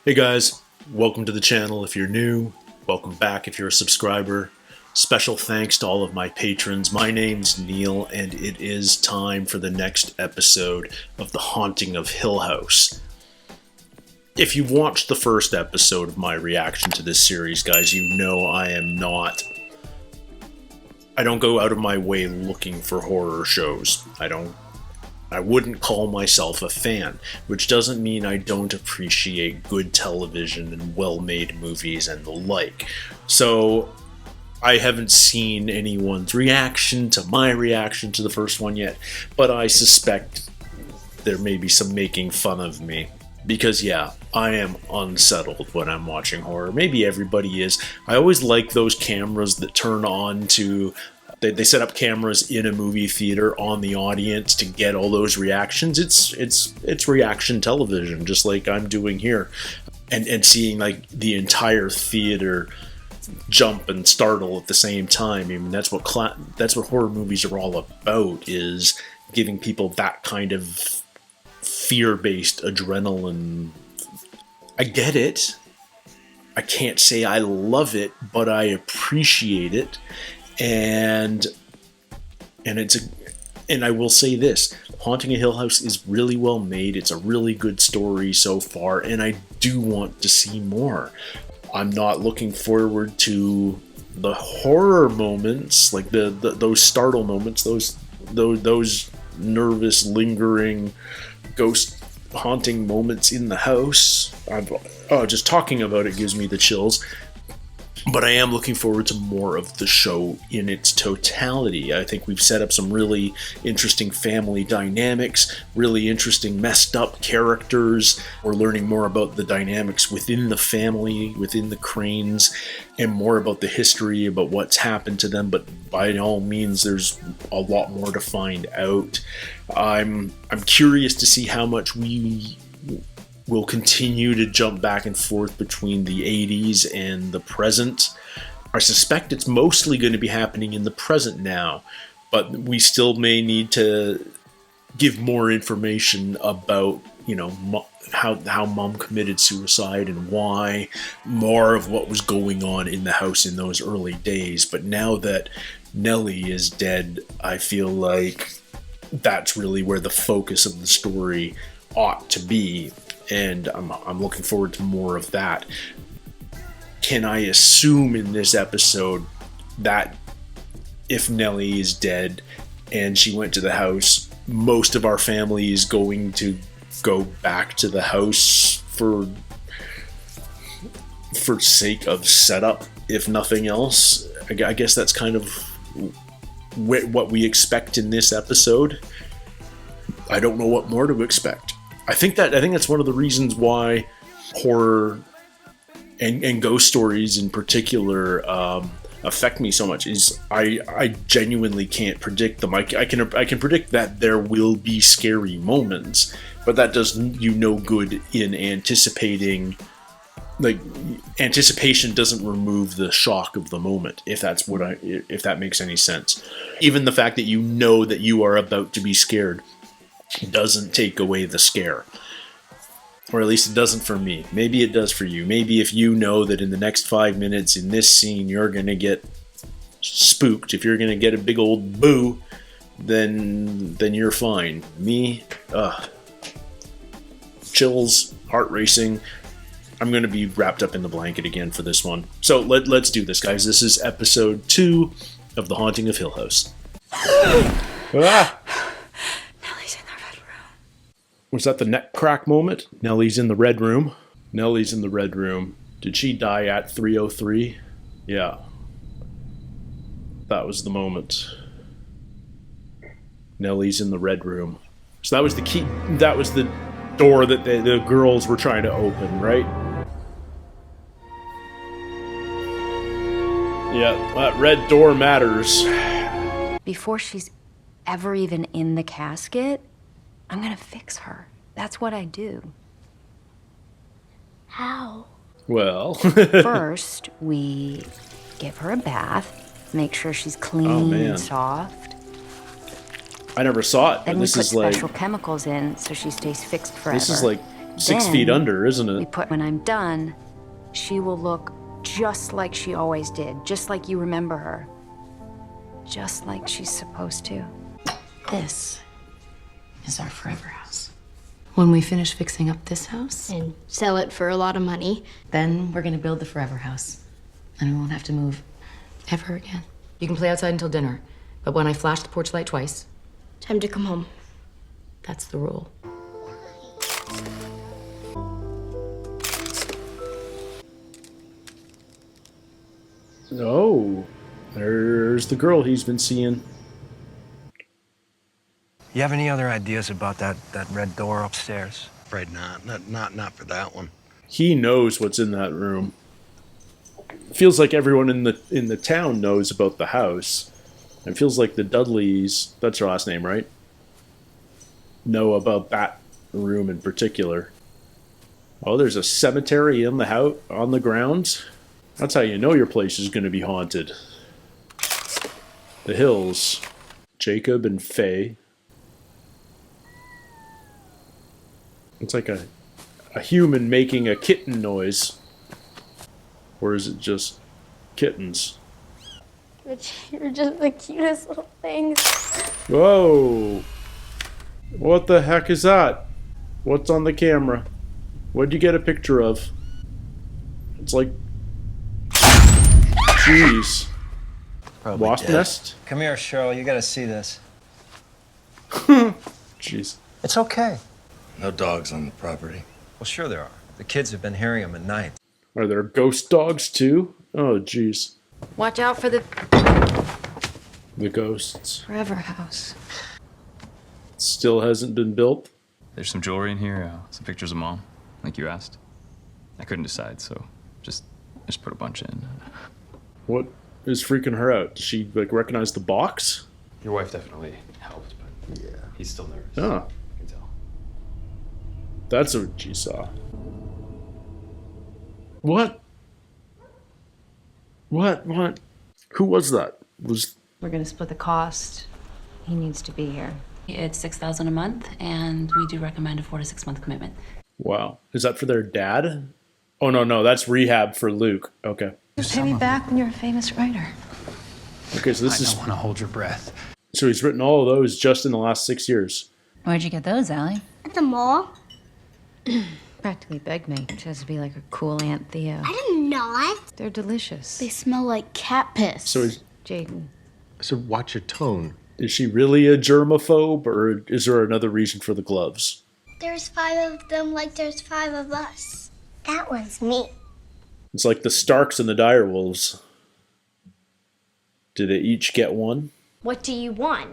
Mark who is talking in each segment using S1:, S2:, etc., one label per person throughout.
S1: Hey guys, welcome to the channel if you're new, welcome back if you're a subscriber. Special thanks to all of my patrons. My name's Neil and it is time for the next episode of The Haunting of Hill House. If you've watched the first episode of my reaction to this series, guys, you know I don't go out of my way looking for horror shows. I wouldn't call myself a fan, which doesn't mean I don't appreciate good television and well-made movies and the like. So, I haven't seen anyone's reaction to my reaction to the first one yet, but I suspect there may be some making fun of me. Because yeah, I am unsettled when I'm watching horror. Maybe everybody is. I always like those cameras that turn on to... They set up cameras in a movie theater on the audience to get all those reactions. It's reaction television, just like I'm doing here, and seeing like the entire theater jump and startle at the same time. I mean, that's what horror movies are all about, is giving people that kind of fear-based adrenaline. I get it. I can't say I love it, but I appreciate it. And I will say this, Haunting a Hill House is really well made. It's a really good story so far, and I do want to see more. I'm not looking forward to the horror moments, like those startle moments, those nervous, lingering, ghost haunting moments in the house. Just talking about it gives me the chills. But I am looking forward to more of the show in its totality. I think we've set up some really interesting family dynamics, really interesting messed up characters. We're learning more about the dynamics within the family, within the Cranes, and more about the history, about what's happened to them. But by all means, there's a lot more to find out. I'm curious to see how much we'll continue to jump back and forth between the 80s and the present. I suspect it's mostly going to be happening in the present now, but we still may need to give more information about, how Mom committed suicide and why, more of what was going on in the house in those early days. But now that Nellie is dead, I feel like that's really where the focus of the story ought to be. And I'm looking forward to more of that. Can I assume in this episode that if Nellie is dead and she went to the house, most of our family is going to go back to the house for sake of setup, if nothing else? I guess that's kind of what we expect in this episode. I don't know what more to expect. I think that's one of the reasons why horror and ghost stories in particular affect me so much. Is I genuinely can't predict them. I can predict that there will be scary moments, but that does you no good in anticipating. Like, anticipation doesn't remove the shock of the moment, if that makes any sense. Even the fact that you know that you are about to be scared doesn't take away the scare. Or at least it doesn't for me. Maybe it does for you. Maybe if you know that in the next 5 minutes in this scene you're going to get spooked, if you're going to get a big old boo, then you're fine. Me, chills, heart racing. I'm going to be wrapped up in the blanket again for this one. So let's do this, guys. This is episode 2 of The Haunting of Hill House. Was that the neck crack moment? Nellie's in the red room. Nellie's in the red room. Did she die at 3:03? Yeah. That was the moment. Nellie's in the red room. So that was the key. That was the door that the girls were trying to open, right? Yeah, that red door matters.
S2: Before she's ever even in the casket, I'm gonna fix her. That's what I do.
S3: How?
S1: Well...
S2: First, we give her a bath, make sure she's clean and soft.
S1: I never saw it.
S2: Then
S1: This
S2: we put
S1: is like
S2: special chemicals in so she stays fixed forever.
S1: this is like 6
S2: Then
S1: feet under, isn't
S2: we
S1: it?
S2: put, when I'm done, she will look just like she always did, just like you remember her. Just like she's supposed to.
S3: This is our forever house. When we finish fixing up this house,
S4: And sell it for a lot of money.
S3: then we're gonna build the forever house. And we won't have to move ever again. You can play outside until dinner, but when I flash the porch light twice,
S4: Time to come home.
S3: that's the rule.
S1: Oh, there's the girl he's been seeing.
S5: You have any other ideas about that red door upstairs?
S6: Afraid not. Not for that one.
S1: He knows what's in that room. Feels like everyone in the town knows about the house. It feels like the Dudleys, that's her last name, right? Know about that room in particular. Oh, there's a cemetery in the house on the grounds. That's how you know your place is going to be haunted. The Hills. Jacob and Faye. It's like a human making a kitten noise. Or is it just kittens?
S4: You're just the cutest little thing.
S1: Whoa! What the heck is that? What's on the camera? What'd you get a picture of? It's like... Jeez.
S5: Probably
S1: Wasp
S5: dead.
S1: nest?
S5: Come here, Cheryl. You gotta see this.
S1: Jeez.
S5: It's okay.
S6: No dogs on the property.
S5: Well, sure there are. The kids have been hearing them at night.
S1: Are there ghost dogs too? Oh, jeez.
S2: Watch out for the
S1: The ghosts.
S2: forever house.
S1: Still hasn't been built?
S7: There's some jewelry in here, some pictures of Mom, like you asked. I couldn't decide, so just put a bunch in.
S1: What is freaking her out? Does she, like, recognize the box?
S7: Your wife definitely helped, but yeah, he's still nervous.
S1: Ah,
S7: I can tell.
S1: that's what she saw. What? What? Who was that?
S2: We're gonna split the cost. He needs to be here.
S8: It's $6,000 a month, and we do recommend a 4 to 6 month commitment.
S1: Wow. Is that for their dad? Oh, no, that's rehab for Luke. Okay.
S2: You pay me back when you're a famous writer.
S1: Okay, so this
S5: I
S1: is...
S5: don't want to hold your breath.
S1: So he's written all of those just in the last 6 years.
S9: Where'd you get those, Allie?
S4: At the mall?
S2: Practically begged me. She has to be like a cool Aunt Theo.
S4: I did not.
S2: They're delicious.
S4: They smell like cat piss.
S1: So is,
S2: Jaden.
S6: So watch your tone.
S1: is she really a germaphobe, or is there another reason for the gloves?
S4: There's 5 of them like there's 5 of us. That one's me.
S1: It's like the Starks and the Direwolves. Do they each get one?
S4: What do you want?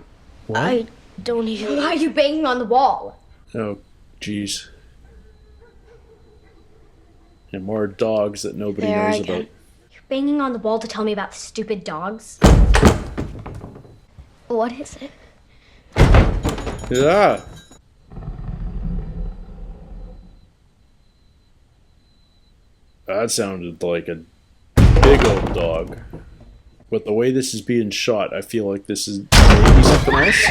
S1: What?
S4: I don't even... Why are you banging on the wall?
S1: Oh, jeez. And more dogs that nobody
S4: There
S1: knows
S4: again.
S1: about.
S4: You're banging on the wall to tell me about the stupid dogs? What is it?
S1: Yeah. That sounded like a big old dog. But the way this is being shot, I feel like this is maybe something else.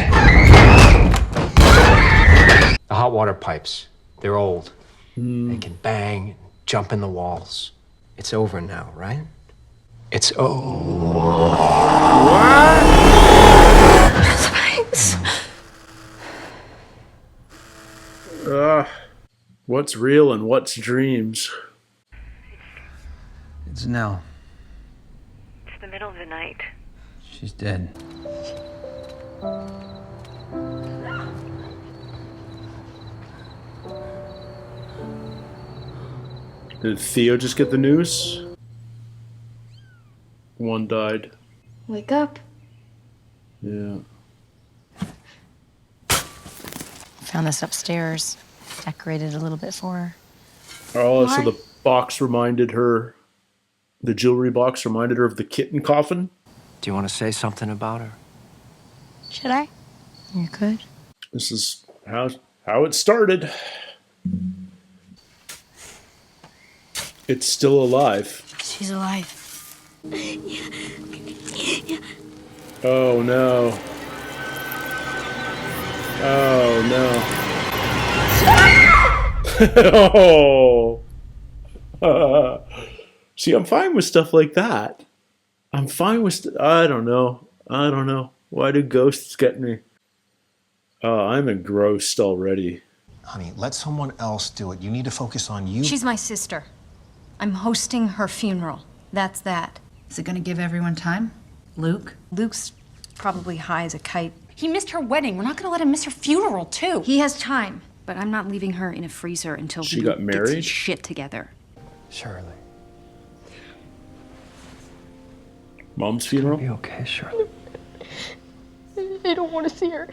S10: The hot water pipes, they're old. They can bang and jump in the walls. It's over now, right? It's over.
S1: What's real and what's dreams?
S5: It's Nell.
S11: It's the middle of the night.
S5: She's dead.
S1: Did Theo just get the news? One died.
S4: Wake up.
S1: Yeah.
S9: Found this upstairs. Decorated a little bit for her.
S1: Oh, so the box reminded her, the jewelry box reminded her of the kitten coffin?
S10: Do you want to say something about her?
S9: Should I? You could.
S1: This is how it started. It's still alive.
S9: She's alive.
S1: Oh no. Oh no. Oh. See, I'm fine with stuff like that. I'm fine with. I don't know. I don't know. Why do ghosts get me? Oh, I'm engrossed already.
S12: Honey, let someone else do it. You need to focus on you.
S2: She's my sister. I'm hosting her funeral. That's that.
S13: Is it gonna give everyone time? Luke?
S2: Luke's probably high as a kite.
S3: He missed her wedding. We're not gonna let him miss her funeral, too.
S2: He has time, but I'm not leaving her in a freezer until
S1: She
S2: Luke
S1: got
S2: gets
S1: married?
S2: his shit together.
S10: Shirley.
S1: Mom's funeral?
S10: You okay, Shirley?
S9: I don't want to see her.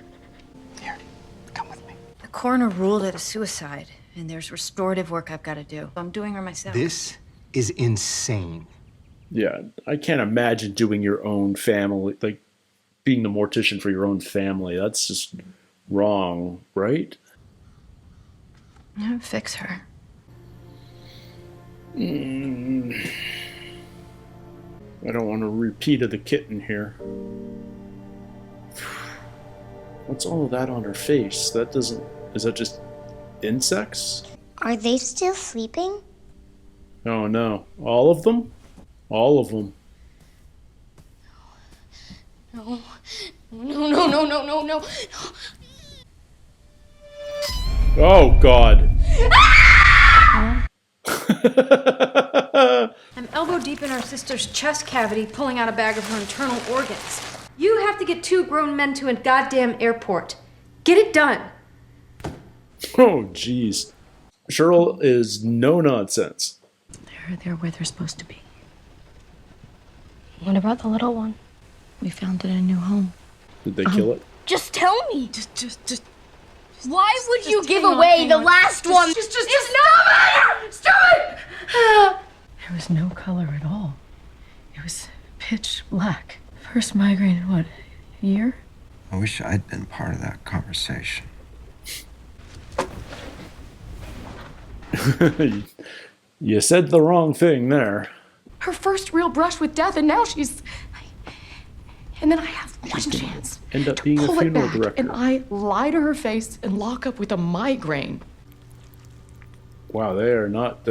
S2: The coroner ruled it a suicide, and there's restorative work I've got to do. I'm doing her myself.
S12: This is insane.
S1: Yeah, I can't imagine doing your own family, like being the mortician for your own family. That's just wrong, right?
S2: Fix her.
S1: I don't want a repeat of the kitten here. What's all of that on her face? That doesn't... Is that just insects?
S4: Are they still sleeping?
S1: Oh no. All of them? All of them.
S9: No. No.
S1: Oh god.
S2: I'm elbow deep in her sister's chest cavity, pulling out a bag of her internal organs. You have to get 2 grown men to a goddamn airport. Get it done.
S1: Oh jeez. Cheryl is no nonsense.
S3: They're where they're supposed to be.
S9: What about the little one?
S3: We found it in a new home.
S1: Did they kill it?
S9: Just tell me.
S3: Just.
S9: Why would you give
S3: hang on,
S9: away
S3: hang
S9: the
S3: on.
S9: last one?
S3: Just
S9: Stop it! Stop it!
S3: There was no color at all. It was pitch black. First migraine in what, a year?
S6: I wish I'd been part of that conversation.
S1: You said the wrong thing there.
S3: Her first real brush with death, and now she's... And then I have one chance
S1: End up being a
S3: pull it
S1: funeral
S3: back,
S1: director.
S3: and I lie to her face and lock up with a migraine.
S1: Wow, they are not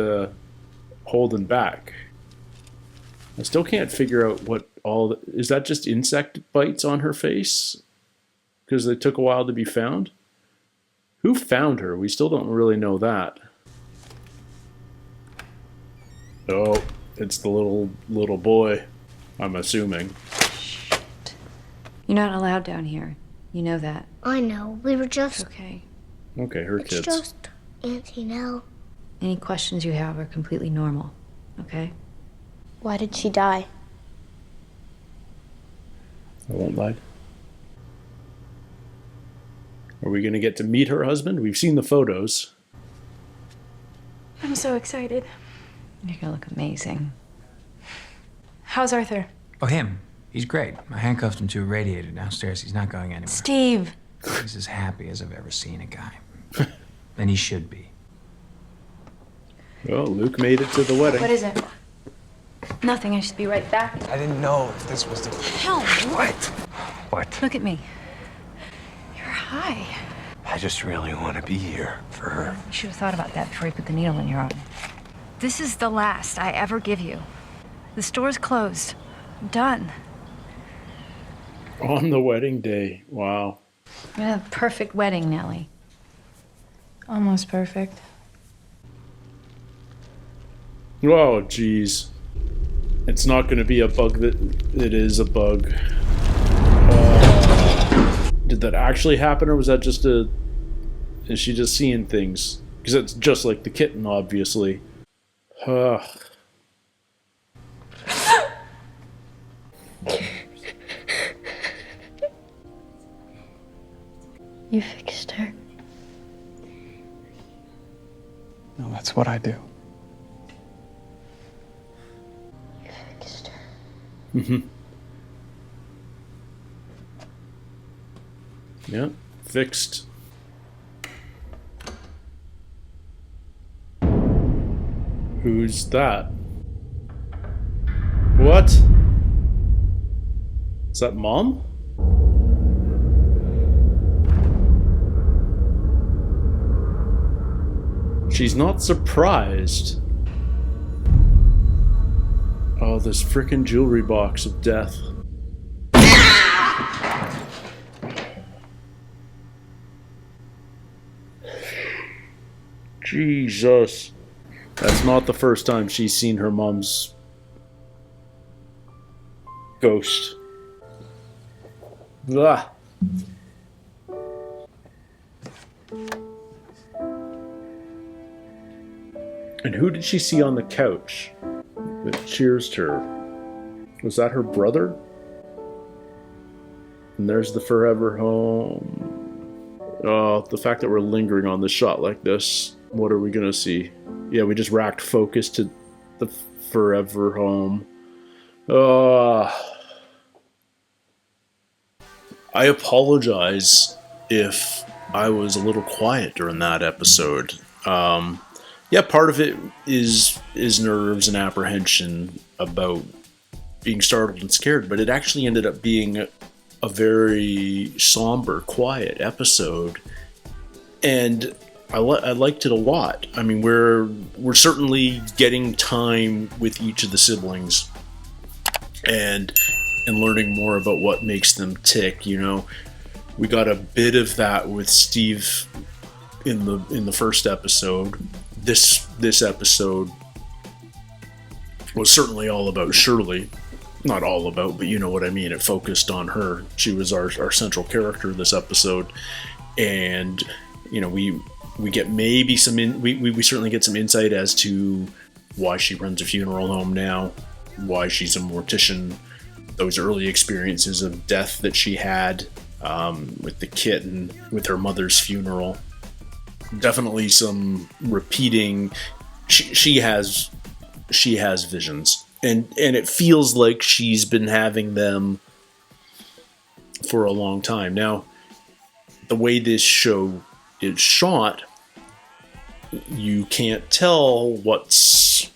S1: holding back. I still can't figure out what all... Is that just insect bites on her face? Because they took a while to be found? Who found her? We still don't really know that. Oh, it's the little boy, I'm assuming.
S2: You're not allowed down here. You know that.
S4: I know. We were just...
S2: Okay.
S1: Okay, her
S4: It's
S1: kids.
S4: just Auntie Nell.
S2: Any questions you have are completely normal. Okay?
S9: Why did she die?
S1: I won't lie. Are we going to get to meet her husband? We've seen the photos.
S9: I'm so excited.
S2: You're gonna look amazing.
S9: How's Arthur?
S5: Oh, him. He's great. I handcuffed him to a radiator downstairs. He's not going anywhere.
S9: Steve.
S5: He's as happy as I've ever seen a guy. And he should be.
S1: Well, Luke made it to the wedding.
S2: What is it? Nothing. I should be right back.
S5: I didn't know if this was the...
S2: Hell,
S5: What? What?
S2: look at me. You're high.
S6: I just really want to be here for her.
S2: You should have thought about that before you put the needle in your arm. This is the last I ever give you. The store's closed. I'm done.
S1: On the wedding day. Wow.
S2: We're gonna have a perfect wedding, Nellie.
S9: Almost perfect.
S1: Oh, jeez. It's not going to be a bug that... It is a bug. Did that actually happen, or was that just a... Is she just seeing things? Because it's just like the kitten, obviously.
S9: You fixed her.
S7: No, that's what I do.
S9: You fixed her.
S1: Mm-hmm. Yep, fixed. Who's that? What? Is that Mom? She's not surprised. Oh, this frickin' jewelry box of death. Jesus. That's not the first time she's seen her mom's ghost. Blah. And who did she see on the couch that cheersed her? Was that her brother? And there's the forever home. Oh, the fact that we're lingering on this shot like this. What are we gonna see? Yeah, we just racked focus to the forever home. I apologize if I was a little quiet during that episode. Yeah, part of it is nerves and apprehension about being startled and scared, but it actually ended up being a very somber, quiet episode, and I liked it a lot. I mean, we're certainly getting time with each of the siblings, and learning more about what makes them tick. You know, we got a bit of that with Steve in the first episode. This episode was certainly all about Shirley. Not all about, but you know what I mean. It focused on her. She was our central character this episode, and you know, we get maybe some we certainly get some insight as to why she runs a funeral home now, why she's a mortician, those early experiences of death that she had with the kitten, with her mother's funeral. Definitely some repeating. She has visions, and it feels like she's been having them for a long time now. The way this show is shot, you can't tell what's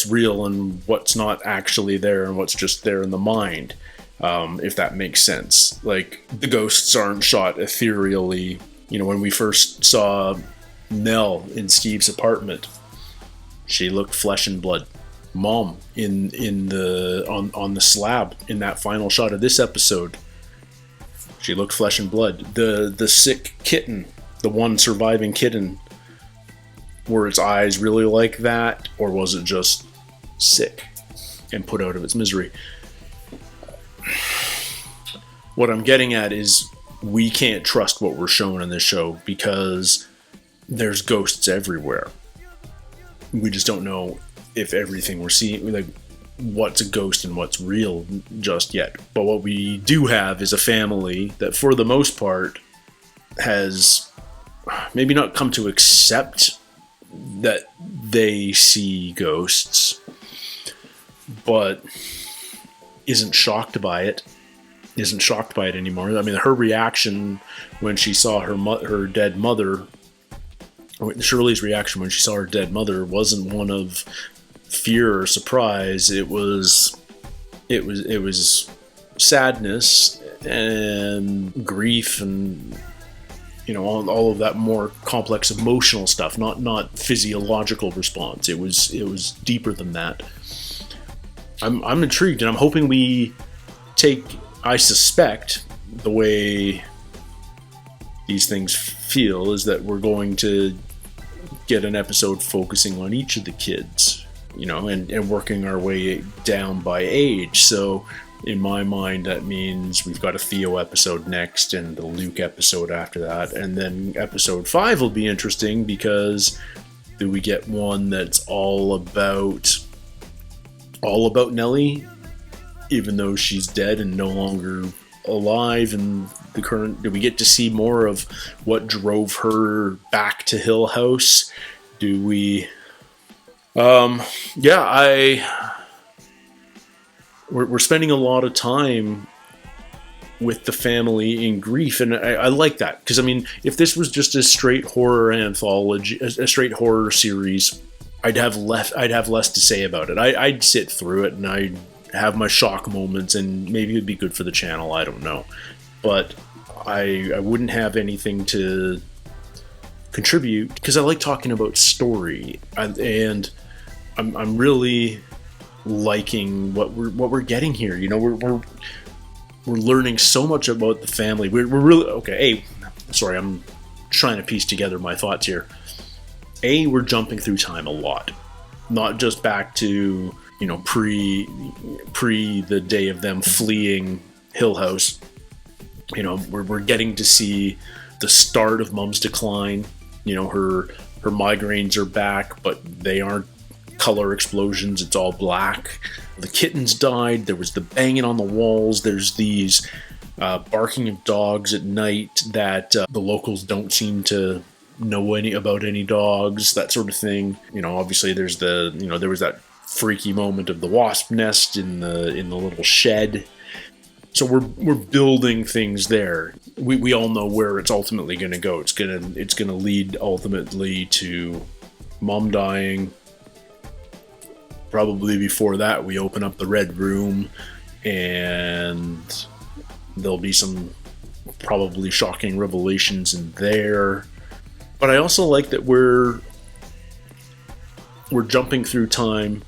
S1: real and what's not actually there, and what's just there in the mind, if that makes sense. Like, the ghosts aren't shot ethereally. You know, when we first saw Nell in Steve's apartment, she looked flesh and blood. Mom on the slab in that final shot of this episode, she looked flesh and blood. The sick kitten, the one surviving kitten, were its eyes really like that, or was it just sick and put out of its misery? What I'm getting at is, we can't trust what we're shown in this show because there's ghosts everywhere. We just don't know if everything we're seeing, like, what's a ghost and what's real just yet. But what we do have is a family that, for the most part, has maybe not come to accept that they see ghosts, but isn't shocked by it. Isn't shocked by it anymore. I mean, her reaction when she saw her dead mother, Shirley's reaction when she saw her dead mother, wasn't one of fear or surprise. It was sadness and grief, and you know, all of that more complex emotional stuff, not physiological response. It was deeper than that. I'm intrigued, and I'm hoping we take, I suspect, the way these things feel is that we're going to get an episode focusing on each of the kids, you know, and working our way down by age. So in my mind, that means we've got a Theo episode next and the Luke episode after that. And then episode 5 will be interesting, because do we get one that's all about Nellie, even though she's dead and no longer alive in the current? Do we get to see more of what drove her back to Hill House? Do we we're spending a lot of time with the family in grief, and I like that, because I mean, if this was just a straight horror anthology, a straight horror series, I'd have less to say about it. I'd sit through it and I'd have my shock moments, and maybe it'd be good for the channel, I don't know. But I wouldn't have anything to contribute because I like talking about story, and I'm really liking what we're getting here. You know, we're learning so much about the family. We're really okay. Hey, sorry, I'm trying to piece together my thoughts here. We're jumping through time a lot, not just back to, you know, pre the day of them fleeing Hill House. You know, we're getting to see the start of Mom's decline. You know, her migraines are back, but they aren't color explosions. It's all black. The kittens died. There was the banging on the walls. There's these barking of dogs at night that the locals don't seem to know about any dogs, that sort of thing. You know, obviously there was that freaky moment of the wasp nest in the little shed. So we're building things there. We all know where it's ultimately going to go. It's gonna lead ultimately to Mom dying. Probably before that, we open up the Red Room, and there'll be some probably shocking revelations in there. But I also like that we're jumping through time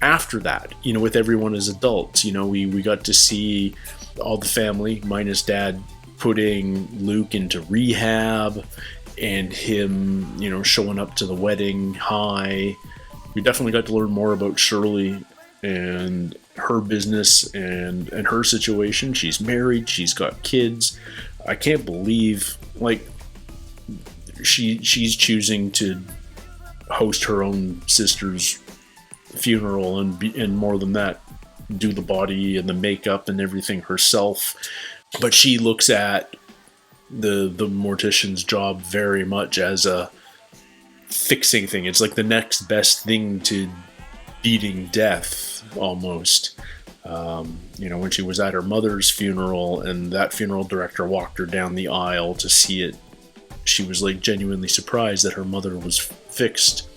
S1: after that, you know, with everyone as adults. You know, we got to see all the family, minus Dad, putting Luke into rehab, and him, you know, showing up to the wedding high. We definitely got to learn more about Shirley and her business and her situation. She's married, she's got kids. I can't believe, like, she's choosing to host her own sister's funeral and more than that, do the body and the makeup and everything herself. But she looks at the mortician's job very much as a fixing thing. It's like the next best thing to beating death, almost. You know, when she was at her mother's funeral and that funeral director walked her down the aisle to see it, she was like genuinely surprised that her mother was fixed.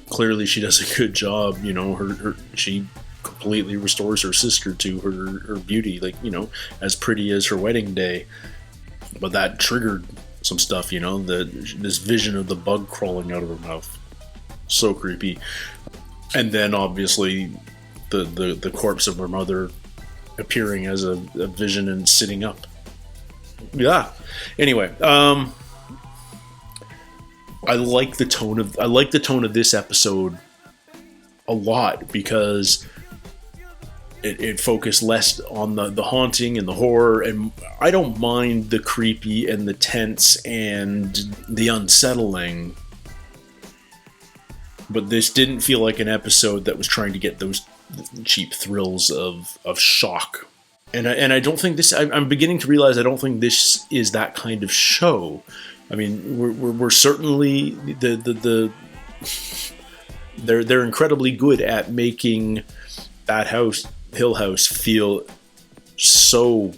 S1: Clearly she does a good job. You know, she completely restores her sister to her beauty, like, you know, as pretty as her wedding day. But that triggered some stuff, you know, this vision of the bug crawling out of her mouth. So creepy. And then obviously the corpse of her mother appearing as a vision and sitting up. Yeah. Anyway, I like the tone of this episode a lot because it focused less on the haunting and the horror, and I don't mind the creepy and the tense and the unsettling, but this didn't feel like an episode that was trying to get those cheap thrills of shock. And I don't think this. I'm beginning to realize I don't think this is that kind of show. I mean, we're certainly they're incredibly good at making that Hill House feel so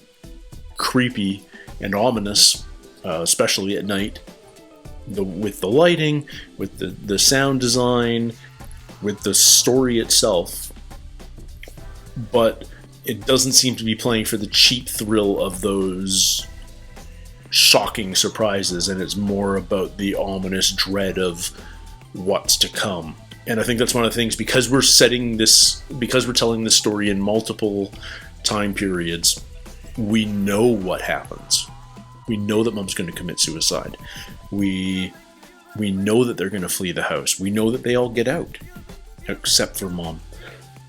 S1: creepy and ominous, especially at night. With the lighting, with the sound design, with the story itself, but it doesn't seem to be playing for the cheap thrill of those shocking surprises, and it's more about the ominous dread of what's to come. And I think that's one of the things, because we're telling this story in multiple time periods, we know what happens. We know that Mom's going to commit suicide. We know that they're going to flee the house. We know that they all get out, except for Mom.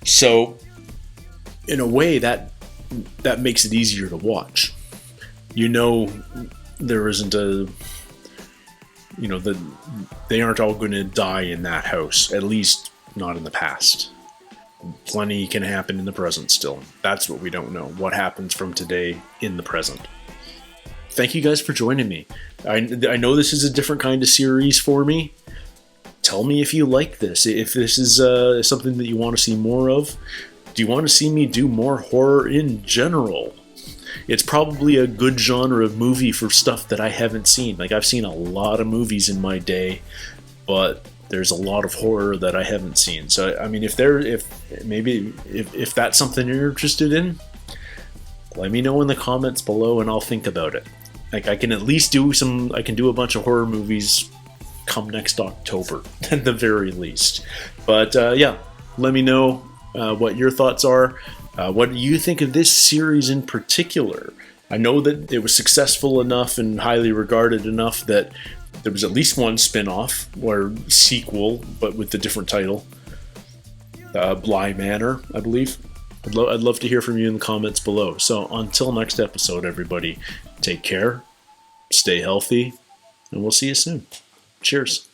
S1: So, in a way, that makes it easier to watch. You know, there isn't that they aren't all going to die in that house, at least not in the past. Plenty can happen in the present still. That's what we don't know. What happens from today in the present. Thank you guys for joining me. I know this is a different kind of series for me. Tell me if you like this. If this is something that you want to see more of. Do you want to see me do more horror in general? It's probably a good genre of movie for stuff that I haven't seen. Like, I've seen a lot of movies in my day, but there's a lot of horror that I haven't seen. So, I mean, if that's something you're interested in, let me know in the comments below and I'll think about it. Like, I can do a bunch of horror movies come next October, at the very least. But yeah, let me know what your thoughts are. What do you think of this series in particular? I know that it was successful enough and highly regarded enough that there was at least one spin-off or sequel, but with a different title. Bly Manor, I believe. I'd love to hear from you in the comments below. So until next episode, everybody, take care, stay healthy, and we'll see you soon. Cheers.